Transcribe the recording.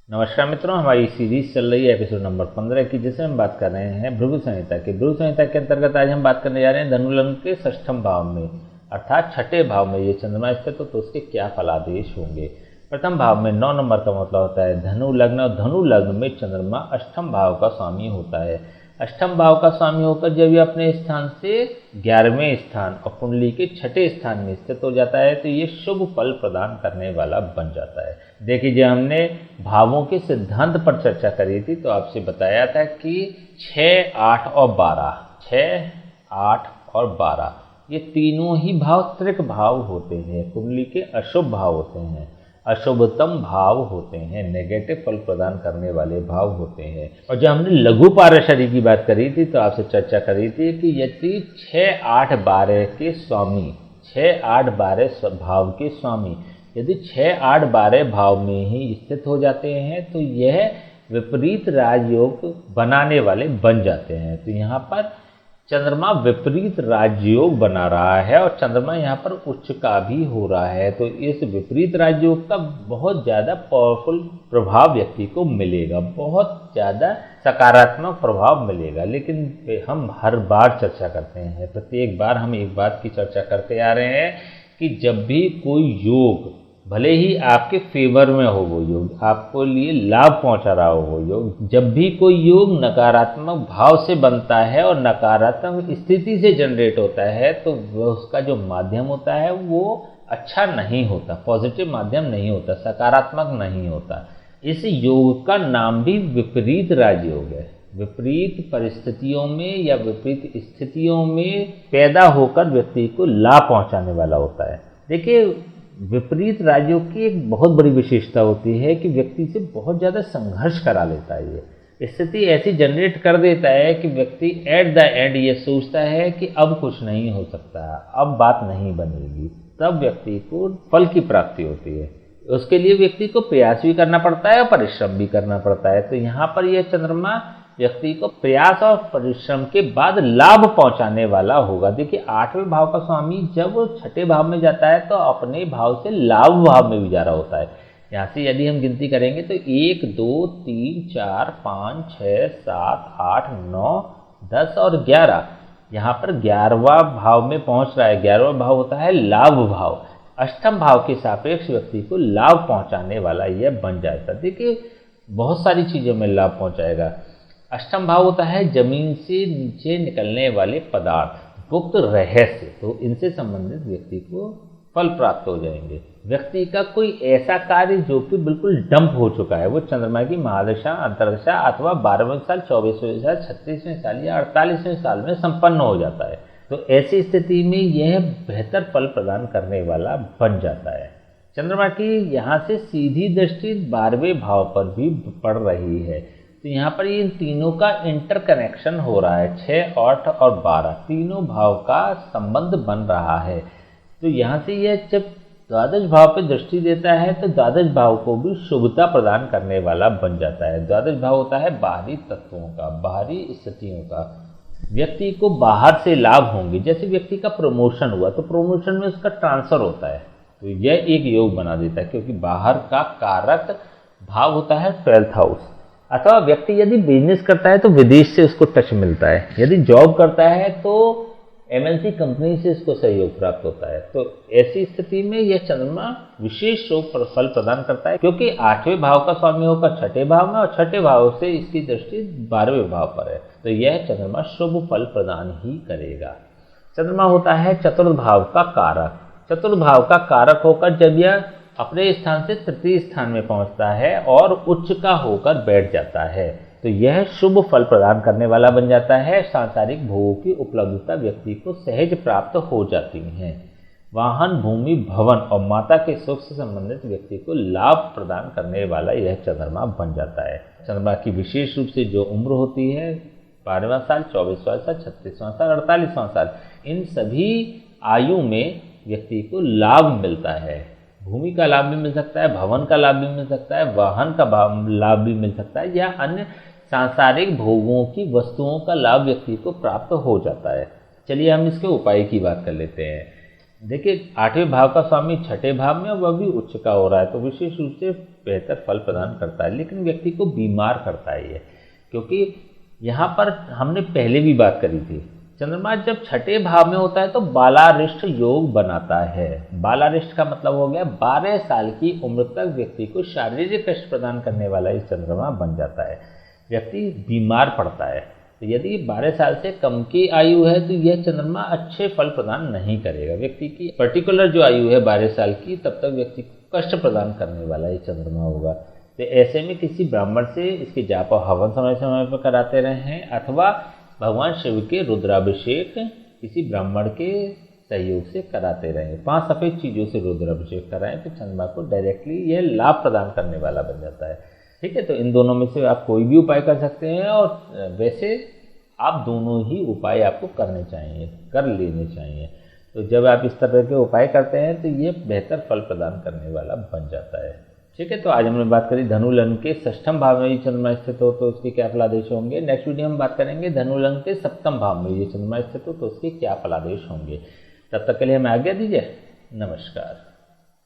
नमस्कार मित्रों, हमारी सीरीज चल रही है एपिसोड नंबर 15 की, जिसमें हम बात कर रहे हैं भृगु संहिता की। भृगु संहिता के अंतर्गत आज हम बात करने जा रहे हैं धनु लग्न के षष्ठम भाव में, अर्थात छठे भाव में ये चंद्रमा स्थित तो उसके क्या फलादेश होंगे। प्रथम भाव में 9 नंबर का मतलब होता है धनु लग्न, और धनु लग्न में चंद्रमा अष्टम भाव का स्वामी होता है। अष्टम भाव का स्वामी होकर जब ये अपने स्थान से 11वें स्थान और कुंडली के छठे स्थान में स्थित हो जाता है तो ये शुभ फल प्रदान करने वाला बन जाता है। देखिए, जब हमने भावों के सिद्धांत पर चर्चा करी थी तो आपसे बताया था कि 6, 8 और 12, 6, 8 और 12 ये तीनों ही भाव त्रिक भाव होते हैं, कुंडली के अशुभ भाव होते हैं, अशुभतम भाव होते हैं, नेगेटिव फल प्रदान करने वाले भाव होते हैं। और जब हमने लघु पाराशरी की बात करी थी तो आपसे चर्चा करी थी कि यदि 6, 8, 12 के स्वामी, 6, 8, 12 भाव के स्वामी यदि 6, 8, 12 भाव में ही स्थित हो जाते हैं तो यह विपरीत राजयोग बनाने वाले बन जाते हैं। तो यहाँ पर चंद्रमा विपरीत राजयोग बना रहा है और चंद्रमा यहाँ पर उच्च का भी हो रहा है, तो इस विपरीत राजयोग का बहुत ज़्यादा पावरफुल प्रभाव व्यक्ति को मिलेगा, बहुत ज़्यादा सकारात्मक प्रभाव मिलेगा। लेकिन हम हर बार चर्चा करते हैं, प्रत्येक बार हम एक बात की चर्चा करते आ रहे हैं कि जब भी कोई योग, भले ही आपके फेवर में हो वो योग, आपको लिए लाभ पहुंचा रहा हो वो योग, जब भी कोई योग नकारात्मक भाव से बनता है और नकारात्मक स्थिति से जनरेट होता है तो वह उसका जो माध्यम होता है वो अच्छा नहीं होता, पॉजिटिव माध्यम नहीं होता, सकारात्मक नहीं होता। इस योग का नाम भी विपरीत राजयोग है। विपरीत परिस्थितियों में या विपरीत स्थितियों में पैदा होकर व्यक्ति को लाभ पहुंचाने वाला होता है। देखिए, विपरीत राजयोग की एक बहुत बड़ी विशेषता होती है कि व्यक्ति से बहुत ज़्यादा संघर्ष करा लेता है। ये स्थिति ऐसी जनरेट कर देता है कि व्यक्ति एट द एंड ये सोचता है कि अब कुछ नहीं हो सकता, अब बात नहीं बनेगी, तब व्यक्ति को फल की प्राप्ति होती है। उसके लिए व्यक्ति को प्रयास भी करना पड़ता है और परिश्रम भी करना पड़ता है। तो यहाँ पर यह चंद्रमा व्यक्ति को प्रयास और परिश्रम के बाद लाभ पहुंचाने वाला होगा। देखिए, 8वें भाव का स्वामी जब छठे भाव में जाता है तो अपने भाव से लाभ भाव में भी जा रहा होता है। यहाँ से यदि हम गिनती करेंगे तो 1, 2, 3, 4, 5, 6, 7, 8, 9, 10 और 11, यहाँ पर 11वां भाव में पहुंच रहा है। 11वां भाव होता है लाभ भाव, अष्टम भाव के सापेक्ष व्यक्ति को लाभ पहुंचाने वाला यह बन जाता है। देखिए, बहुत सारी चीज़ों में लाभ पहुंचाएगा। अष्टम भाव होता है जमीन से नीचे निकलने वाले पदार्थ, गुप्त रहस्य, तो इनसे संबंधित व्यक्ति को फल प्राप्त हो जाएंगे। व्यक्ति का कोई ऐसा कार्य जो कि बिल्कुल डंप हो चुका है, वो चंद्रमा की महादशा, अंतर्दशा अथवा 12वें साल, 24वें साल, 36वें साल या 48वें साल में संपन्न हो जाता है। तो ऐसी स्थिति में यह बेहतर फल प्रदान करने वाला बन जाता है। चंद्रमा की यहाँ से सीधी दृष्टि 12वें भाव पर भी पड़ रही है, तो यहाँ पर इन तीनों का इंटरकनेक्शन हो रहा है। 6, 8 और 12 तीनों भाव का संबंध बन रहा है। तो यहाँ से यह जब द्वादश भाव पे दृष्टि देता है तो द्वादश भाव को भी शुभता प्रदान करने वाला बन जाता है। द्वादश भाव होता है बाहरी तत्वों का, बाहरी स्थितियों का। व्यक्ति को बाहर से लाभ होंगे, जैसे व्यक्ति का प्रमोशन हुआ तो प्रमोशन में उसका ट्रांसफर होता है, तो यह एक योग बना देता है, क्योंकि बाहर का कारक भाव होता है 12th हाउस। अथवा व्यक्ति यदि बिजनेस करता है तो विदेश से उसको टच मिलता है, यदि जॉब करता है तो एमएनसी कंपनी से इसको सहयोग प्राप्त होता है। तो ऐसी स्थिति में यह चंद्रमा विशेष रूप पर फल प्रदान करता है, क्योंकि 8वें भाव का स्वामी होकर छठे भाव में और छठे भाव से इसकी दृष्टि 12वें भाव पर है, तो यह चंद्रमा शुभ फल प्रदान ही करेगा। चंद्रमा होता है चतुर्थ भाव का कारक। चतुर्थ भाव का कारक होकर जब यह अपने स्थान से तृतीय स्थान में पहुंचता है और उच्च का होकर बैठ जाता है तो यह शुभ फल प्रदान करने वाला बन जाता है। सांसारिक भोगों की उपलब्धता व्यक्ति को सहज प्राप्त हो जाती है। वाहन, भूमि, भवन और माता के सुख से संबंधित व्यक्ति को लाभ प्रदान करने वाला यह चंद्रमा बन जाता है। चंद्रमा की विशेष रूप से जो उम्र होती है 12वां साल, 24वां साल, 36वां साल, 48वां साल, इन सभी आयु में व्यक्ति को लाभ मिलता है। भूमि का लाभ भी मिल सकता है, भवन का लाभ भी मिल सकता है, वाहन का लाभ भी मिल सकता है, या अन्य सांसारिक भोगों की वस्तुओं का लाभ व्यक्ति को प्राप्त हो जाता है। चलिए हम इसके उपाय की बात कर लेते हैं। देखिए 8वें भाव का स्वामी 6ठे भाव में, वह भी उच्च का हो रहा है, तो विशेष रूप से बेहतर फल प्रदान करता है, लेकिन व्यक्ति को बीमार करता है ये, क्योंकि यहाँ पर हमने पहले भी बात करी थी, चंद्रमा जब 6ठे भाव में होता है तो बालारिष्ट योग बनाता है। बालारिष्ट का मतलब हो गया 12 साल की उम्र तक व्यक्ति को शारीरिक कष्ट प्रदान करने वाला ये चंद्रमा बन जाता है, व्यक्ति बीमार पड़ता है। तो यदि 12 साल से कम की आयु है तो यह चंद्रमा अच्छे फल प्रदान नहीं करेगा। व्यक्ति की पर्टिकुलर जो आयु है 12 साल की, तब तक व्यक्ति को कष्ट प्रदान करने वाला ये चंद्रमा होगा। तो ऐसे में किसी ब्राह्मण से इसके जाप और हवन समय समय पर कराते रहें, अथवा भगवान शिव के रुद्राभिषेक किसी ब्राह्मण के सहयोग से कराते रहें। 5 सफ़ेद चीज़ों से रुद्राभिषेक कराएं तो चंद्रमा को डायरेक्टली यह लाभ प्रदान करने वाला बन जाता है। ठीक है, तो इन दोनों में से आप कोई भी उपाय कर सकते हैं, और वैसे आप दोनों ही उपाय आपको करने चाहिए, कर लेने चाहिए। तो जब आप इस तरह के उपाय करते हैं तो ये बेहतर फल प्रदान करने वाला बन जाता है। ठीक है, तो आज हमने बात करी धनु लग्न के 6ठम भाव में ये चंद्रमा स्थित हो तो उसके क्या फलादेश होंगे। नेक्स्ट वीडियो में बात करेंगे धनु लग्न के 7वें भाव में ये चंद्रमा स्थित हो तो उसके क्या फलादेश होंगे। तब तक के लिए हमें आज्ञा दीजिए, नमस्कार।